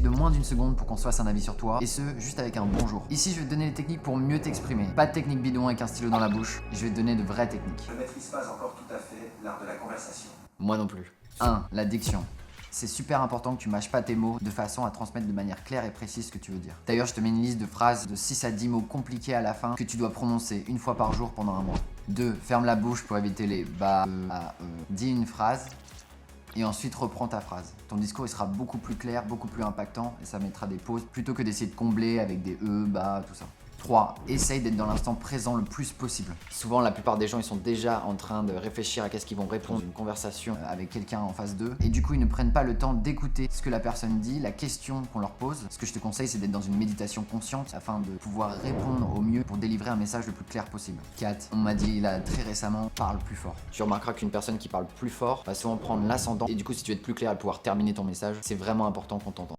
de moins d'une seconde pour qu'on se fasse un avis sur toi, et ce, juste avec un bonjour. Ici, je vais te donner les techniques pour mieux t'exprimer. Pas de technique bidon avec un stylo dans la bouche, je vais te donner de vraies techniques. Je ne maîtrise pas encore tout à fait l'art de la conversation. Moi non plus. 1. La diction. C'est super important que tu mâches pas tes mots de façon à transmettre de manière claire et précise ce que tu veux dire. D'ailleurs, je te mets une liste de phrases de 6 à 10 mots compliqués à la fin que tu dois prononcer une fois par jour pendant un mois. 2. Ferme la bouche pour éviter les ba, a, Dis une phrase et ensuite reprends ta phrase. Ton discours il sera beaucoup plus clair, beaucoup plus impactant et ça mettra des pauses plutôt que d'essayer de combler avec des ba, tout ça. 3. Essaye d'être dans l'instant présent le plus possible. Souvent, la plupart des gens, ils sont déjà en train de réfléchir à qu'est-ce qu'ils vont répondre d'une conversation avec quelqu'un en face d'eux. Et du coup, ils ne prennent pas le temps d'écouter ce que la personne dit, la question qu'on leur pose. Ce que je te conseille, c'est d'être dans une méditation consciente afin de pouvoir répondre au mieux pour délivrer un message le plus clair possible. 4. On m'a dit là très récemment, parle plus fort. Tu remarqueras qu'une personne qui parle plus fort va souvent prendre l'ascendant. Et du coup, si tu veux être plus clair et pouvoir terminer ton message, c'est vraiment important qu'on t'entende.